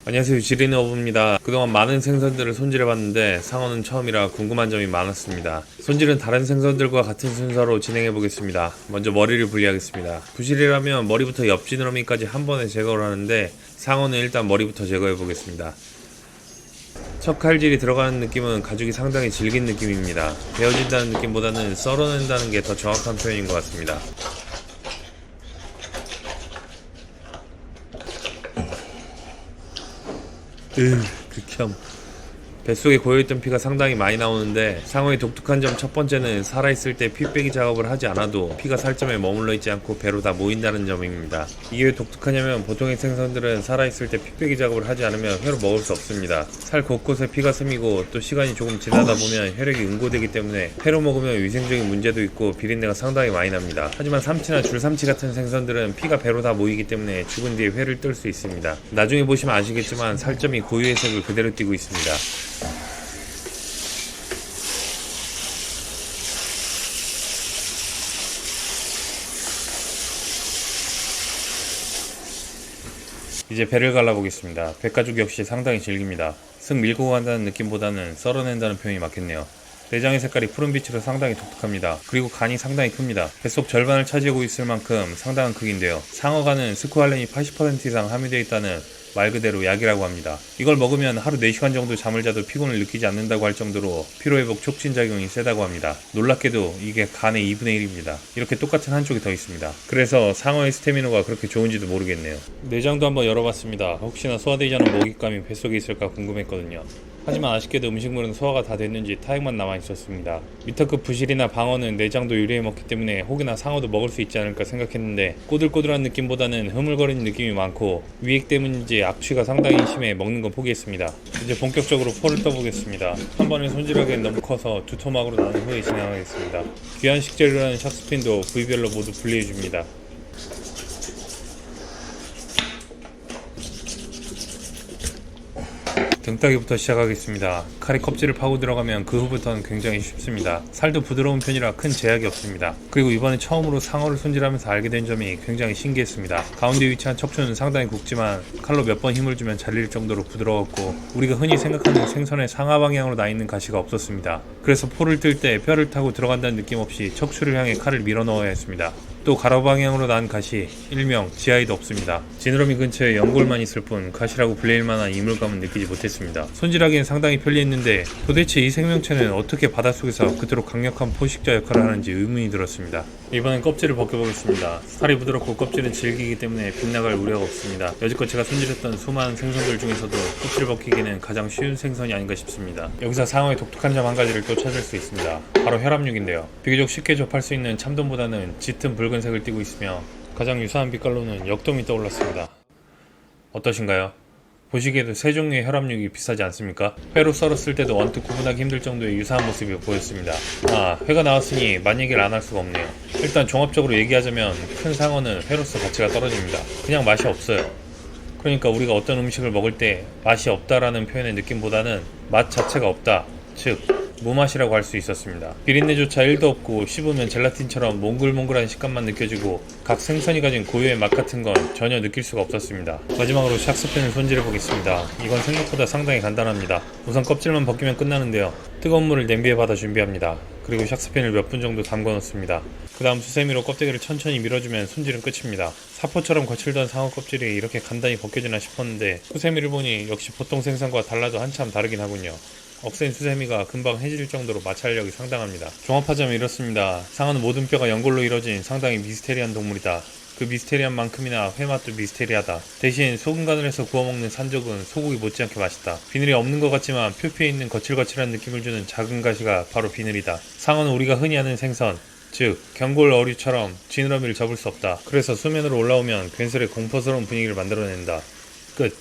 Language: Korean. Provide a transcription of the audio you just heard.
안녕하세요, 지리는 어부입니다. 그동안 많은 생선들을 손질해봤는데 상어는 처음이라 궁금한 점이 많았습니다. 손질은 다른 생선들과 같은 순서로 진행해보겠습니다. 먼저 머리를 분리하겠습니다. 부실이라면 머리부터 옆 지느러미까지 한 번에 제거를 하는데 상어는 일단 머리부터 제거해보겠습니다. 첫 칼질이 들어가는 느낌은 가죽이 상당히 질긴 느낌입니다. 베어진다는 느낌보다는 썰어낸다는 게 더 정확한 표현인 것 같습니다. 극혐. 뱃속에 고여있던 피가 상당히 많이 나오는데 상어의 독특한 점 첫 번째는 살아있을 때 피 빼기 작업을 하지 않아도 피가 살점에 머물러 있지 않고 배로 다 모인다는 점입니다. 이게 왜 독특하냐면 보통의 생선들은 살아있을 때 피 빼기 작업을 하지 않으면 회로 먹을 수 없습니다. 살 곳곳에 피가 스미고 또 시간이 조금 지나다 보면 혈액이 응고되기 때문에 회로 먹으면 위생적인 문제도 있고 비린내가 상당히 많이 납니다. 하지만 삼치나 줄삼치 같은 생선들은 피가 배로 다 모이기 때문에 죽은 뒤에 회를 뜰 수 있습니다. 나중에 보시면 아시겠지만 살점이 고유의 색을 그대로 띠고 있습니다. 이제 배를 갈라보겠습니다. 배가죽 역시 상당히 질깁니다. 슥 밀고 간다는 느낌보다는 썰어낸다는 표현이 맞겠네요. 내장의 색깔이 푸른빛으로 상당히 독특합니다. 그리고 간이 상당히 큽니다. 뱃속 절반을 차지하고 있을 만큼 상당한 크기인데요. 상어간은 스쿠알렌이 80% 이상 함유되어 있다는 말 그대로 약이라고 합니다. 이걸 먹으면 하루 4시간 정도 잠을 자도 피곤을 느끼지 않는다고 할 정도로 피로회복 촉진 작용이 세다고 합니다. 놀랍게도 이게 간의 2분의 1입니다. 이렇게 똑같은 한쪽이 더 있습니다. 그래서 상어의 스태미너가 그렇게 좋은지도 모르겠네요. 내장도 한번 열어봤습니다. 혹시나 소화되지 않은 먹잇감이 뱃속에 있을까 궁금했거든요. 하지만 아쉽게도 음식물은 소화가 다 됐는지 타액만 남아있었습니다. 미터급 부실이나 방어는 내장도 유리해 먹기 때문에 혹여나 상어도 먹을 수 있지 않을까 생각했는데 꼬들꼬들한 느낌보다는 흐물거리는 느낌이 많고 위액 때문인지 악취가 상당히 심해 먹는 건 포기했습니다. 이제 본격적으로 포를 떠보겠습니다. 한 번에 손질하기엔 너무 커서 두 토막으로 나눈 후에 진행하겠습니다. 귀한 식재료라는 샥스핀도 부위별로 모두 분리해줍니다. 등따기부터 시작하겠습니다. 칼이 껍질을 파고 들어가면 그 후부터는 굉장히 쉽습니다. 살도 부드러운 편이라 큰 제약이 없습니다. 그리고 이번에 처음으로 상어를 손질하면서 알게 된 점이 굉장히 신기했습니다. 가운데 위치한 척추는 상당히 굵지만 칼로 몇 번 힘을 주면 잘릴 정도로 부드러웠고 우리가 흔히 생각하는 생선의 상하 방향으로 나 있는 가시가 없었습니다. 그래서 포를 뜰 때 뼈를 타고 들어간다는 느낌 없이 척추를 향해 칼을 밀어 넣어야 했습니다. 또 가로 방향으로 난 가시, 일명 지하에도 없습니다. 지느러미 근처에 연골만 있을 뿐 가시라고 불릴 만한 이물감은 느끼지 못했습니다. 손질하기엔 상당히 편리했는데 도대체 이 생명체는 어떻게 바닷속에서 그토록 강력한 포식자 역할을 하는지 의문이 들었습니다. 이번엔 껍질을 벗겨보겠습니다. 살이 부드럽고 껍질은 질기기 때문에 빗나갈 우려가 없습니다. 여지껏 제가 손질했던 수많은 생선들 중에서도 껍질 벗기기는 가장 쉬운 생선이 아닌가 싶습니다. 여기서 상어의 독특한 점 한 가지를 또 찾을 수 있습니다. 바로 혈압육인데요. 비교적 쉽게 접할 수 있는 참돔보다는 짙은 붉은색을 띠고 있으며 가장 유사한 빛깔로는 역돔이 떠올랐습니다. 어떠신가요? 보시기에도 세 종류의 혈압육이 비슷하지 않습니까? 회로 썰었을 때도 언뜻 구분하기 힘들 정도의 유사한 모습이 보였습니다. 회가 나왔으니 만 얘기를 안 할 수가 없네요. 일단 종합적으로 얘기하자면 큰 상어는 회로서 가치가 떨어집니다. 그냥 맛이 없어요. 그러니까 우리가 어떤 음식을 먹을 때 맛이 없다라는 표현의 느낌보다는 맛 자체가 없다, 즉 무맛이라고 할 수 있었습니다. 비린내조차 1도 없고 씹으면 젤라틴처럼 몽글몽글한 식감만 느껴지고 각 생선이 가진 고유의 맛 같은 건 전혀 느낄 수가 없었습니다. 마지막으로 샥스핀을 손질해 보겠습니다. 이건 생각보다 상당히 간단합니다. 우선 껍질만 벗기면 끝나는데요. 뜨거운 물을 냄비에 받아 준비합니다. 그리고 샥스핀을 몇 분 정도 담궈 놓습니다. 그 다음 수세미로 껍데기를 천천히 밀어주면 손질은 끝입니다. 사포처럼 거칠던 상어 껍질이 이렇게 간단히 벗겨지나 싶었는데 수세미를 보니 역시 보통 생선과 달라도 한참 다르긴 하군요. 억센 수세미가 금방 해질 정도로 마찰력이 상당합니다. 종합하자면 이렇습니다. 상어는 모든 뼈가 연골로 이뤄진 상당히 미스테리한 동물이다. 그 미스테리한 만큼이나 회맛도 미스테리하다. 대신 소금간을 해서 구워먹는 산적은 소고기 못지않게 맛있다. 비늘이 없는 것 같지만 표피에 있는 거칠거칠한 느낌을 주는 작은 가시가 바로 비늘이다. 상어는 우리가 흔히 아는 생선, 즉 경골 어류처럼 지느러미를 접을 수 없다. 그래서 수면으로 올라오면 괜스레 공포스러운 분위기를 만들어낸다. 끝.